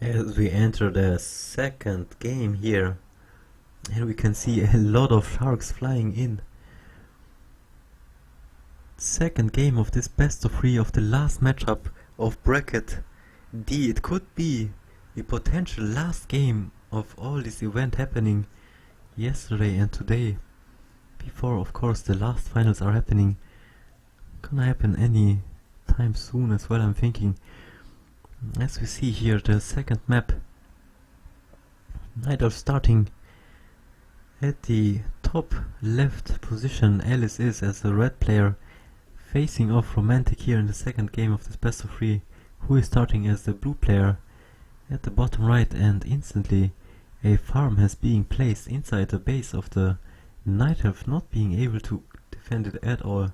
As we enter the second game here, and we can see a lot of sharks flying in. Second game of this best of 3 of the last matchup of bracket D. It could be the potential last game of all this event happening yesterday and today. Before, of course, the last finals are happening. Gonna happen any time soon as well, I'm thinking. As we see here, the second map. Night Elf starting at the top left position. Alice is as a red player, facing off Romantic here in the second game of this best of 3, who is starting as the blue player at the bottom right, and instantly a farm has been placed inside the base of the Night Elf, not being able to defend it at all.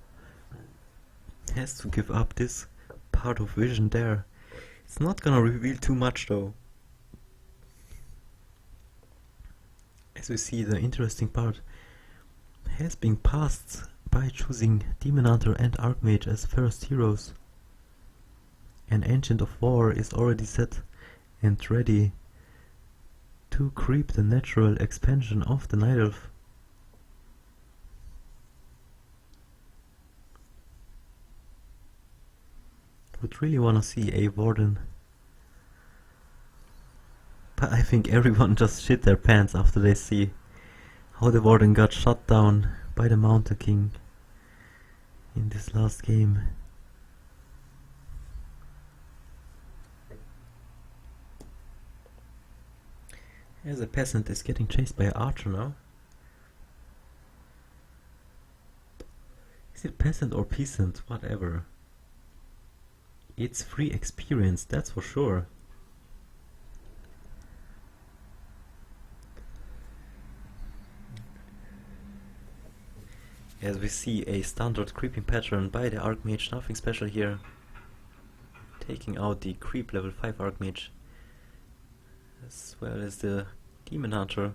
Has to give up this part of vision there. It's not gonna reveal too much though. As we see, the interesting part has been passed by choosing Demon Hunter and Archmage as first heroes. An Ancient of War is already set and ready to creep the natural expansion of the Night Elf. Would really wanna see a Warden. But I think everyone just shit their pants after they see how the Warden got shot down by the Mountain King in this last game. As a peasant is getting chased by an archer now. Is it peasant or peasant? Whatever. It's free experience, that's for sure. As we see a standard creeping pattern by the Archmage, nothing special here. Taking out the creep level 5 Archmage, as well as the Demon Hunter.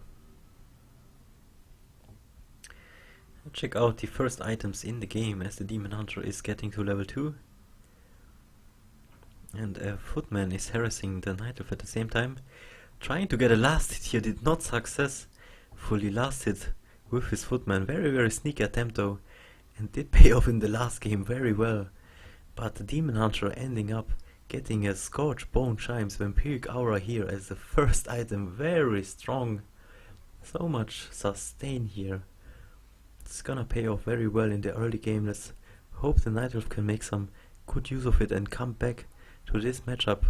Check out the first items in the game, as the Demon Hunter is getting to level 2. And a Footman is harassing the Night Elf at the same time. Trying to get a last hit here, did not successfully last hit with his Footman. Very sneaky attempt though, and did pay off in the last game very well. But the Demon Hunter ending up getting a Scorch Bone Chimes Vampiric Aura here as the first item. Very strong. So much sustain here. It's gonna pay off very well in the early game. Let's hope the Night Elf can make some good use of it and come back to this matchup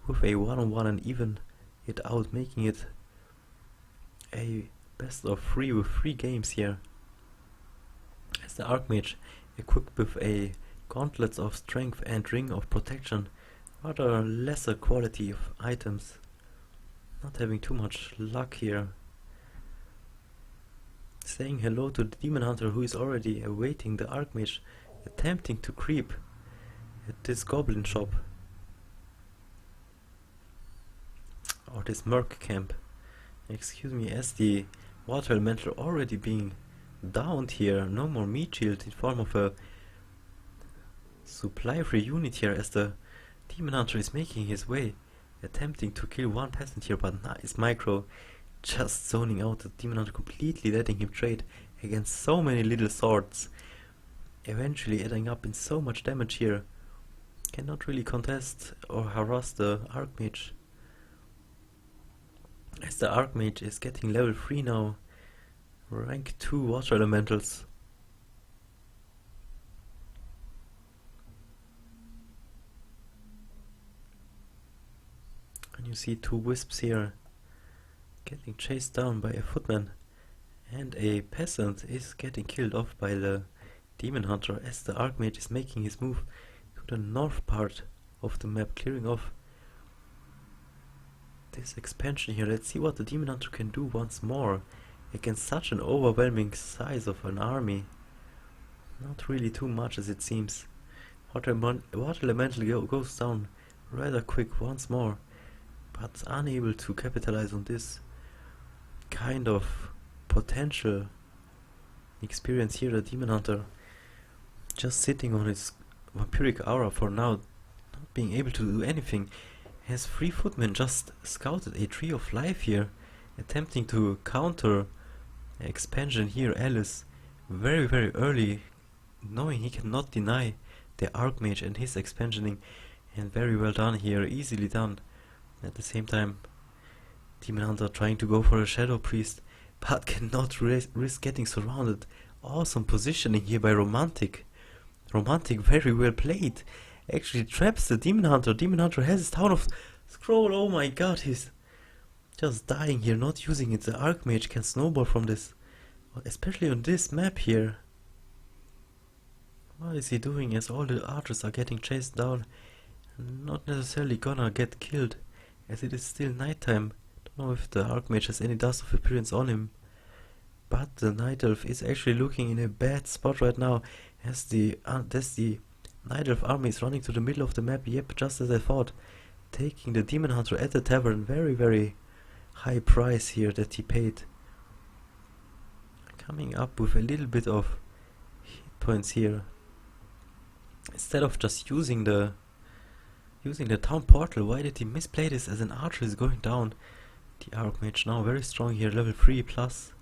with a one-on-one and even it out, making it a best of 3 with 3 games here. As the Archmage, equipped with a Gauntlets of Strength and Ring of Protection, rather lesser quality of items. Not having too much luck here. Saying hello to the Demon Hunter, who is already awaiting the Archmage, attempting to creep at this goblin shop. Or this merc camp. Excuse me, as the water elemental already being downed here. No more meat shield in form of a supply free unit here, as the Demon Hunter is making his way, attempting to kill one peasant here, but nice micro, just zoning out the Demon Hunter, completely letting him trade against so many little swords, eventually adding up in so much damage here. Cannot really contest or harass the Archmage, as the Archmage is getting level 3 now, rank 2 water elementals. And you see 2 wisps here getting chased down by a footman, and a peasant is getting killed off by the Demon Hunter, as the Archmage is making his move to the north part of the map, clearing off this expansion here. Let's see what the Demon Hunter can do once more against such an overwhelming size of an army. Not really too much, as it seems. Water Elemental goes down rather quick once more, but unable to capitalize on this kind of potential experience here. The Demon Hunter just sitting on his Vampiric Aura for now, not being able to do anything, His free footman just scouted a tree of life here, attempting to counter expansion here. Alice very very early, knowing he cannot deny the Archmage and his expansioning, and very well done here, easily done. At the same time, Demon Hunter trying to go for a Shadow Priest, but cannot risk getting surrounded. Awesome positioning here by Romantic. Romantic very well played. Actually traps the Demon Hunter. Demon Hunter has his Town of Scroll. Oh my god, he's just dying here, not using it. The Archmage can snowball from this, especially on this map here. What is he doing as all the archers are getting chased down? Not necessarily gonna get killed, as it is still nighttime. Don't know if the Archmage has any dust of appearance on him. But the Night Elf is actually looking in a bad spot right now, as the Night Elf army is running to the middle of the map. Yep, just as I thought. Taking the Demon Hunter at the tavern. Very, very high price here that he paid. Coming up with a little bit of hit points here. Instead of just using the town portal, why did he misplay this as an archer is going down? The Archmage now very strong here, level 3 plus.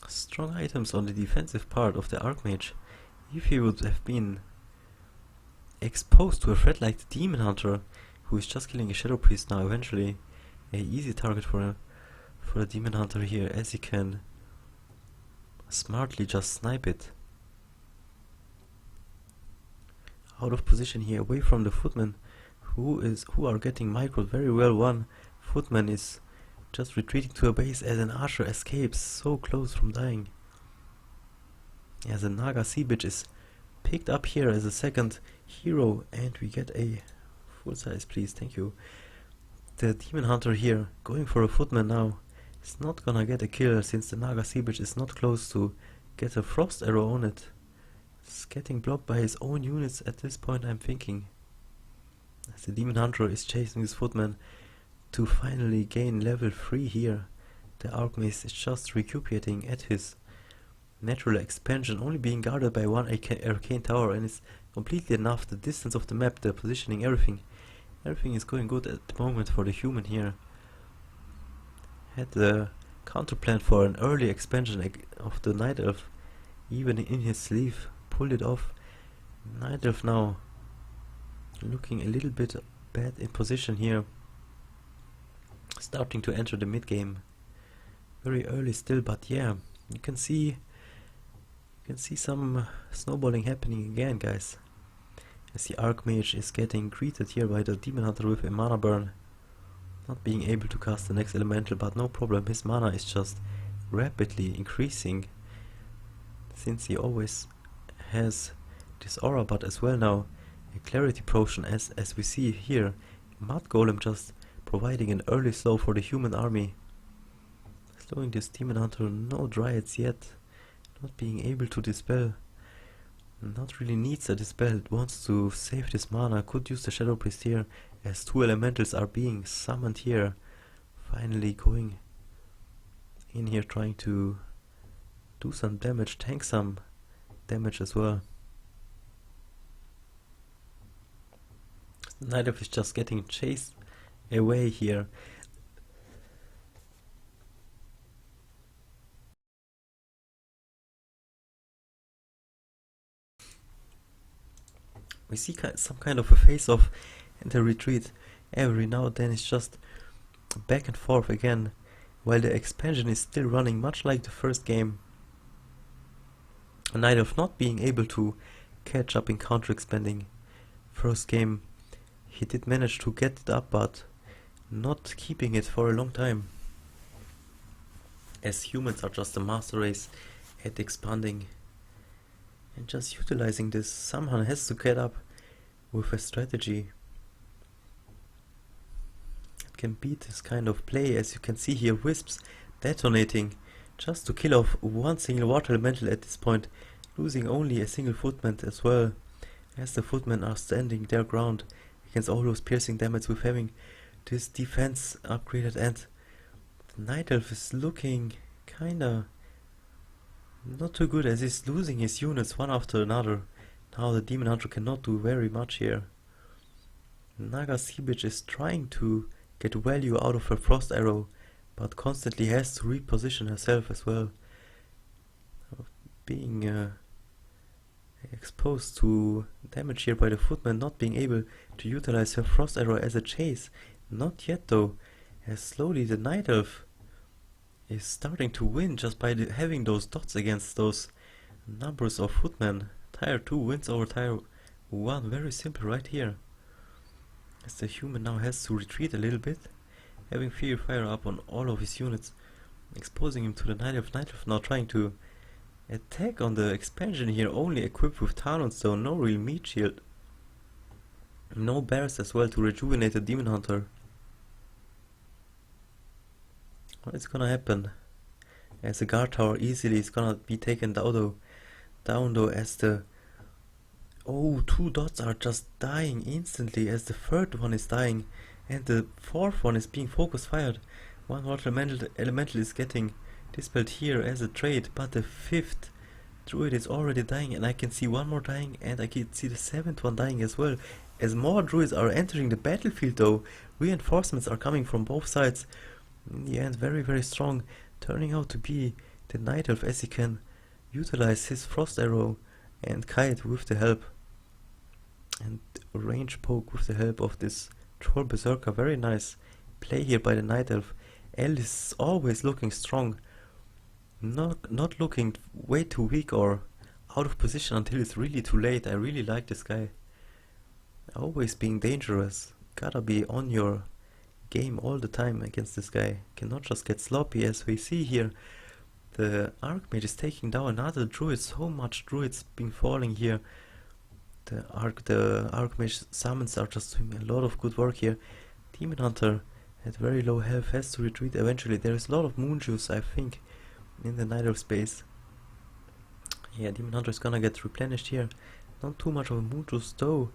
Strong items on the defensive part of the Archmage. If he would have been exposed to a threat like the Demon Hunter, who is just killing a Shadow Priest now, eventually a easy target for a Demon Hunter here, as he can smartly just snipe it. Out of position here, away from the footman, who are getting microed very well. One footman is just retreating to a base as an archer escapes, so close from dying. As a Naga Sea Bitch is picked up here as a second hero, and we get a full size, please, thank you. The Demon Hunter here going for a footman now is not gonna get a kill, since the Naga Sea Bitch is not close to get a frost arrow on it. It's getting blocked by his own units at this point, I'm thinking. As the Demon Hunter is chasing his footman to finally gain level 3 here. The Archmage is just recuperating at his natural expansion, only being guarded by one arcane tower, and it's completely enough. The distance of the map, the positioning, everything is going good at the moment for the human here. Had the counter plan for an early expansion of the Night Elf even in his sleeve, pulled it off. Night Elf now looking a little bit bad in position here, starting to enter the mid game. Very early still, but yeah, you can see some snowballing happening again, guys. As the Archmage is getting greeted here by the Demon Hunter with a mana burn, not being able to cast the next elemental, but no problem, his mana is just rapidly increasing, since he always has this aura, but as well now a clarity potion, as we see here. Mud Golem just providing an early slow for the human army, slowing this Demon Hunter. No Dryads yet, not being able to dispel. Not really needs a dispel, it wants to save this mana. Could use the Shadow Priest here, as 2 elementals are being summoned here. Finally going in here, trying to do some damage, tank some damage as well. Night Elf is just getting chased away here. We see some kind of a face-off and a retreat. Every now and then it's just back and forth again, while the expansion is still running, much like the first game. Night Elf not being able to catch up in counter expanding. First game he did manage to get it up, but not keeping it for a long time, as humans are just a master race at expanding and just utilizing this. Someone has to get up with a strategy that can beat this kind of play. As you can see here, wisps detonating just to kill off one single water elemental at this point, losing only a single footman as well, as the footmen are standing their ground against all those piercing damage with having this defense upgraded. And the Night Elf is looking kinda not too good, as he's losing his units one after another. Now the Demon Hunter cannot do very much here. Naga Seabitch is trying to get value out of her Frost Arrow, but constantly has to reposition herself as well. Being exposed to damage here by the Footman, not being able to utilize her Frost Arrow as a chase. Not yet though, as slowly the Night Elf is starting to win just by having those dots against those numbers of Footmen. Tier 2 wins over Tier 1, very simple right here. As the human now has to retreat a little bit, having Fury Fire up on all of his units, exposing him to the Night Elf. Night Elf now trying to attack on the expansion here, only equipped with Talons though, no real meat shield. No bears as well to rejuvenate the Demon Hunter. What's gonna happen? As the guard tower easily is gonna be taken down though, as the two dots are just dying instantly, as the third one is dying and the fourth one is being focus fired. One water elemental is getting dispelled here as a trade, but the fifth druid is already dying, and I can see one more dying, and I can see the seventh one dying as well. As more druids are entering the battlefield though, reinforcements are coming from both sides. In the end, very very strong, turning out to be the Night Elf, as he can utilize his Frost Arrow and Kite with the help, and range poke with the help of this Troll Berserker. Very nice play here by the Night Elf. L is always looking strong, not looking way too weak or out of position until it's really too late. I really like this guy. Always being dangerous. Gotta be on your game all the time against this guy. Cannot just get sloppy, as we see here. The Archmage is taking down another druid. So much druids being falling here. The Archmage summons are just doing a lot of good work here. Demon Hunter at very low health has to retreat eventually. There is a lot of moon juice, I think, in the Night Elf space. Yeah, Demon Hunter is gonna get replenished here. Not too much of a moon juice though,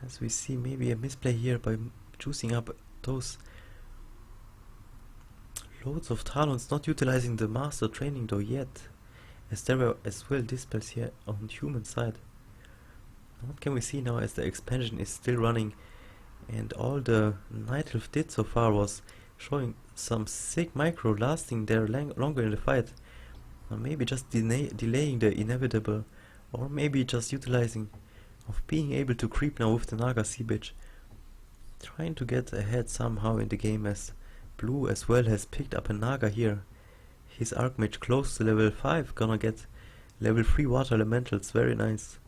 as we see maybe a misplay here by juicing up those loads of Talons, not utilizing the Master Training though yet, as there were as well dispels here on human side. What can we see now, as the expansion is still running, and all the Night Elf did so far was showing some sick micro, lasting there longer in the fight. Or maybe just delaying the inevitable, or maybe just utilizing of being able to creep now with the Naga Seabitch. Trying to get ahead somehow in the game, as Blue as well has picked up a Naga here. His Archmage close to level 5, gonna get level 3 water elementals, very nice.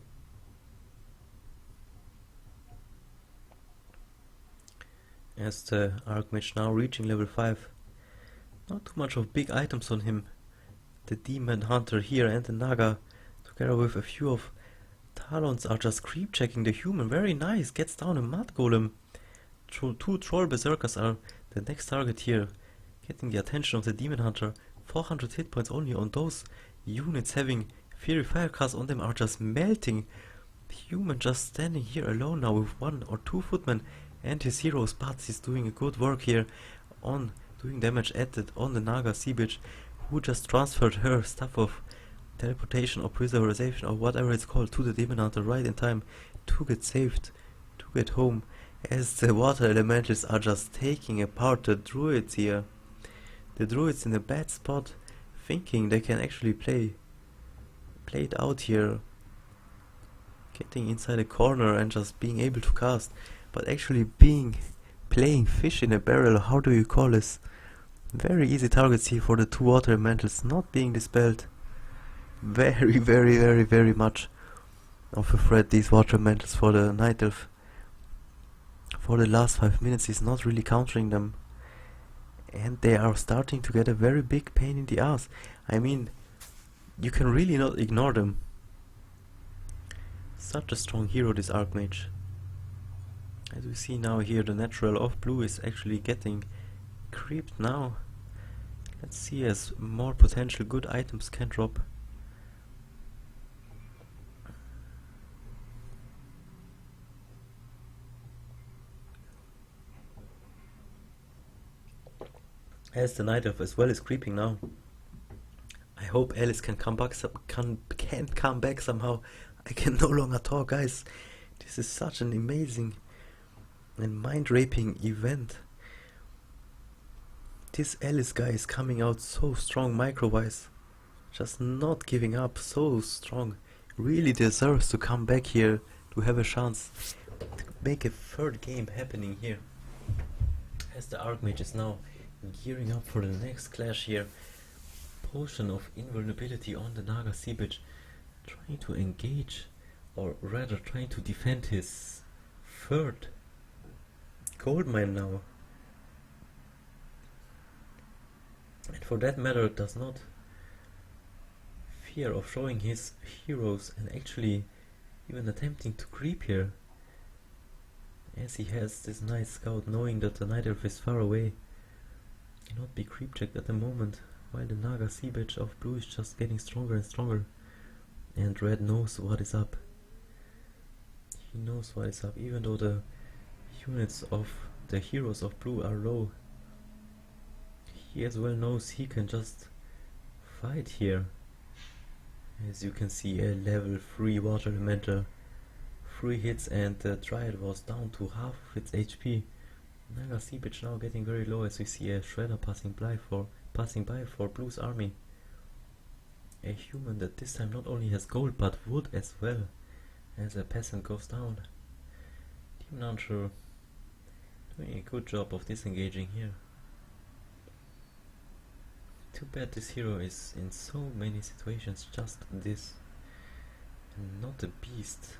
As the Archmage now reaching level 5. Not too much of big items on him. The Demon Hunter here and the Naga, together with a few of Talons, are just creep checking the human. Very nice, gets down a Mud Golem. Two Troll Berserkers are the next target here, getting the attention of the Demon Hunter. 400 hit points only on those units having Fury Firecast on them are just melting. The human just standing here alone now with 1 or 2 footmen and his heroes, but he's doing a good work here on doing damage on the Naga Seabitch, who just transferred her stuff of teleportation or preservation or whatever it's called to the Demon Hunter right in time to get saved, to get home, as the water elementals are just taking apart the druids here. The druids in a bad spot, thinking they can actually play it out here, getting inside a corner and just being able to cast, but actually playing fish in a barrel. How do you call this? Very easy targets here for the 2 water elementals, not being dispelled. Very, very, very, very much of a threat, these water elementals, for the Night Elf. For the last 5 minutes he's not really countering them, and they are starting to get a very big pain in the ass. I mean, you can really not ignore them. Such a strong hero, this Archmage. As we see now here, the natural of Blue is actually getting creeped now. Let's see, as more potential good items can drop. As the Night Elf as well is creeping now. I hope Alice can come back. Can come back somehow. I can no longer talk, guys. This is such an amazing and mind-raping event. This Alice guy is coming out so strong micro-wise. Just not giving up, so strong. Really deserves to come back here to have a chance to make a third game happening here. As the Archmage is now gearing up for the next clash here. Potion of invulnerability on the Naga Sea Bitch. Trying to engage, or rather trying to defend his third gold mine now. And for that matter does not fear of showing his heroes and actually even attempting to creep here, as he has this nice scout, knowing that the Night Elf is far away, cannot be creep checked at the moment, while the Naga Sea Bitch of blue is just getting stronger and stronger, and red knows what is up. He knows what is up, even though the units of the heroes of blue are low. He as well knows he can just fight here. As you can see, a level 3 water elemental, 3 hits, and the Dryad was down to half of its HP. Naga Sea Bitch now getting very low, as we see a Shredder passing by for Blue's army. A human that this time not only has gold but wood as well, as a peasant goes down. Demon Hunter doing a good job of disengaging here. Too bad this hero is in so many situations just this, and not a beast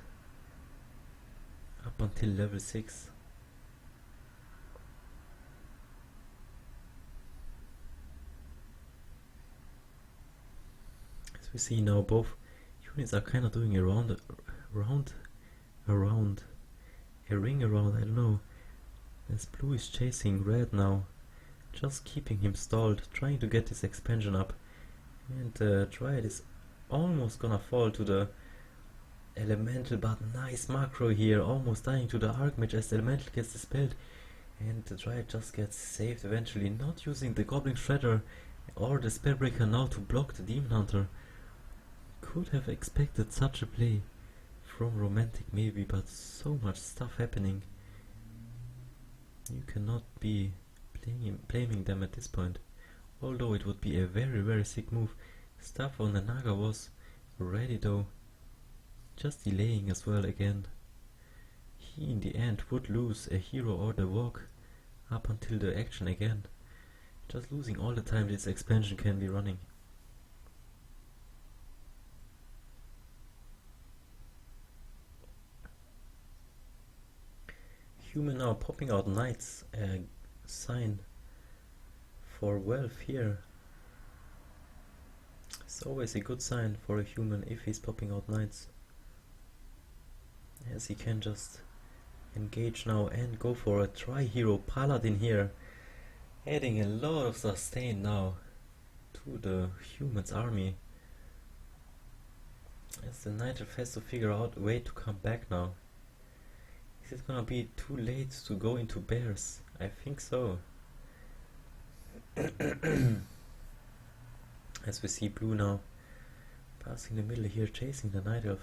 up until level 6. As we see now, both units are kind of doing a ring around, I don't know, as blue is chasing red now, just keeping him stalled, trying to get this expansion up, and the Dryad is almost gonna fall to the elemental, but nice macro here, almost dying to the Archmage as the elemental gets dispelled, and the Dryad just gets saved eventually, not using the Goblin Shredder or the Spellbreaker now to block the Demon Hunter. Could have expected such a play from Romantic maybe, but so much stuff happening. You cannot be blaming them at this point, although it would be a very sick move. Stuff on the Naga was ready though, just delaying as well again. He in the end would lose a hero or the walk up until the action again, just losing all the time this expansion can be running. Human now popping out knights, a sign for wealth here. It's always a good sign for a human if he's popping out knights, as he can just engage now and go for a tri-hero paladin here, adding a lot of sustain now to the human's army, as the Night Elf has to figure out a way to come back now. Is it gonna be too late to go into bears? I think so. As we see blue now passing the middle here, chasing the Night Elf,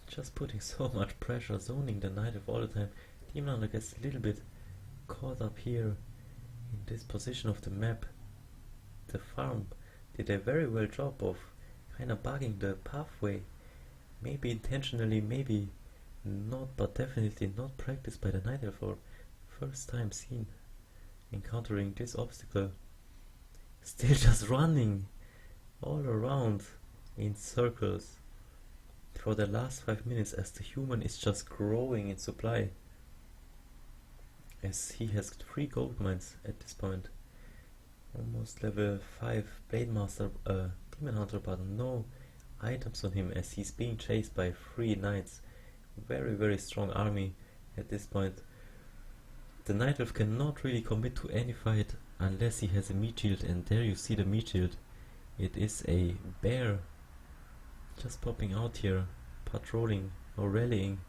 just putting so much pressure, zoning the Night Elf all the time. Demon Hunter gets a little bit caught up here in this position of the map. The farm did a very well job of kind of bugging the pathway, maybe intentionally, maybe not, but definitely not practiced by the Night Elf, or first time seen encountering this obstacle. Still just running all around in circles for the last 5 minutes, as the human is just growing in supply, as he has 3 gold mines at this point. Almost level 5 Blade Master, Demon Hunter, but no items on him, as he's being chased by 3 knights. Very strong army at this point. The Night Elf cannot really commit to any fight unless he has a meat shield, and there you see the meat shield. It is a bear just popping out here, patrolling or rallying,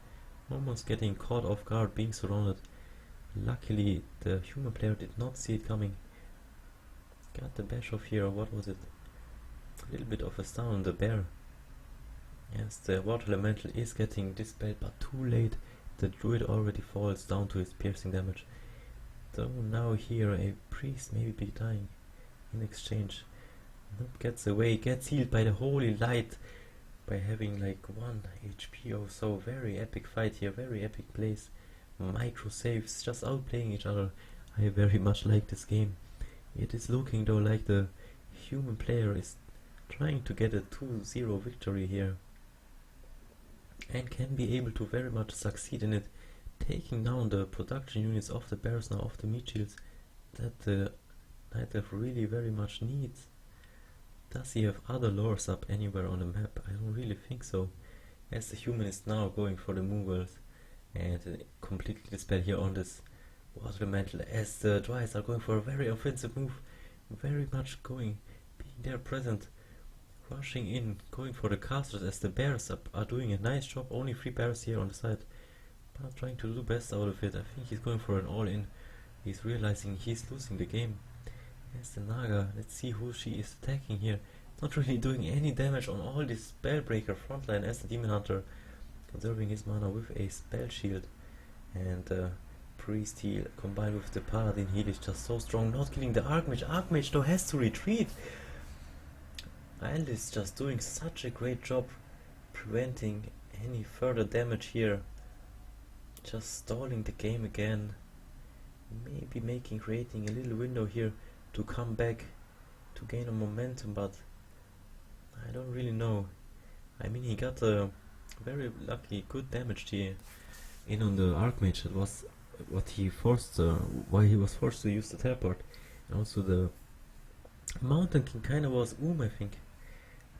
almost getting caught off guard, being surrounded. Luckily the human player did not see it coming. Got the bash off here, what was it? A little bit of a stun on the bear, as the water elemental is getting dispelled, but too late. the druid already falls down to his piercing damage. So now here a priest maybe be dying in exchange. Noob gets away, gets healed by the holy light by having like 1 HP or so. Very epic fight here, very epic plays. Micro saves, just outplaying each other. I very much like this game. It is looking though like the human player is trying to get a 2-0 victory here, and can be able to very much succeed in it, taking down the production units of the bears now, of the meat shields, that the Night Elf really very much needs. Does he have other lures up anywhere on the map? I don't really think so, as the human is now going for the movers and completely dispelled here on this water elemental, as the Dryads are going for a very offensive move, very much being there present, rushing in, going for the casters, as the bears are doing a nice job. Only 3 bears here on the side, but trying to do the best out of it. I think he's going for an all-in. He's realizing he's losing the game. As the Naga, let's see who she is attacking here. Not really doing any damage on all this spellbreaker frontline, as the Demon Hunter conserving his mana with a spell shield. And priest heal combined with the paladin heal is just so strong, not killing the archmage. Archmage though has to retreat. Isle is just doing such a great job preventing any further damage here. Just stalling the game again. Maybe creating a little window here to come back to gain a momentum, but I don't really know. I mean, he got a very lucky good damage here in on the archmage. That was what he forced, why he was forced to use the teleport. And also the mountain king kinda was I think,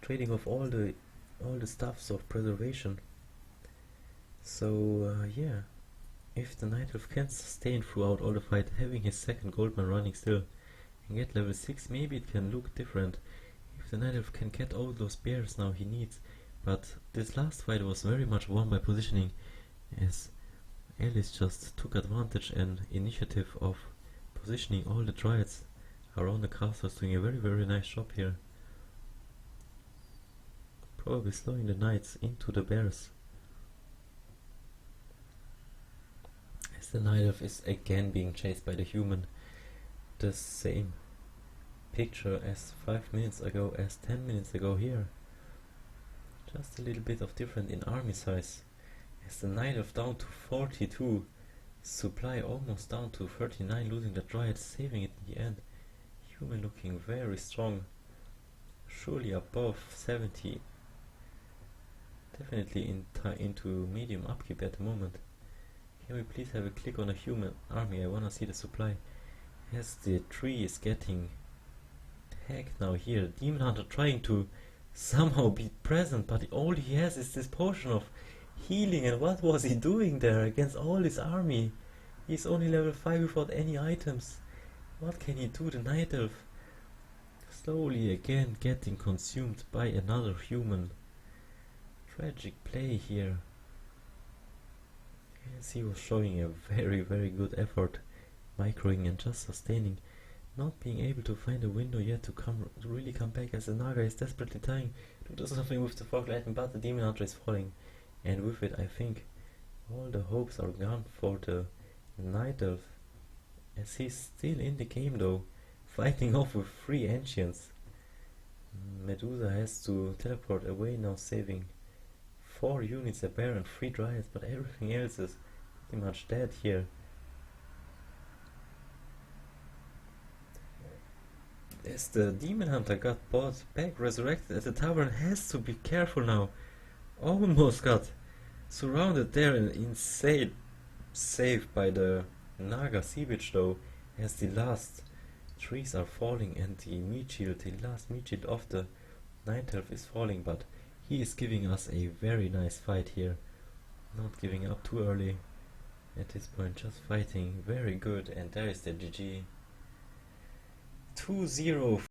trading off all the stuffs of preservation. So yeah, if the Night Elf can sustain throughout all the fight, having his second Goldman running still and get level 6, maybe it can look different. If the Night Elf can get all those bears now he needs. But this last fight was very much won by positioning, as Alice just took advantage and initiative of positioning all the Dryads around the castles, doing a very nice job here. Probably slowing the knights into the bears. As the Night Elf is again being chased by the human. The same picture as 5 minutes ago, as 10 minutes ago here. Just a little bit of different in army size. As the Night Elf down to 42, supply almost down to 39, losing the Dryad, saving it in the end. Human looking very strong, surely above 70. Definitely into medium upkeep at the moment. Can we please have a click on a human army? I wanna see the supply. As the tree is getting hacked now here. Demon Hunter trying to somehow be present, but all he has is this potion of healing, and what was he doing there against all his army? He's only level 5 without any items. What can he do, the Night Elf? Slowly again getting consumed by another human. Tragic play here. Yes, he was showing a very good effort, microing and just sustaining, not being able to find a window yet to really come back, as the Naga is desperately trying to do something with the fog lightning, but the Demon Hunter is falling, and with it I think all the hopes are gone for the Night Elf, as he's still in the game though, fighting off with 3 ancients. Medusa has to teleport away now, saving 4 units, a bear and 3 dryads, but everything else is pretty much dead here. As the Demon Hunter got brought back, resurrected at the tavern, has to be careful now. Almost got surrounded there, and insane save by the Naga Sea Witch though, as the last trees are falling and the last meat shield of the Night Elf is falling, but he is giving us a very nice fight here. Not giving up too early at this point, just fighting very good, and there is the GG. 2-0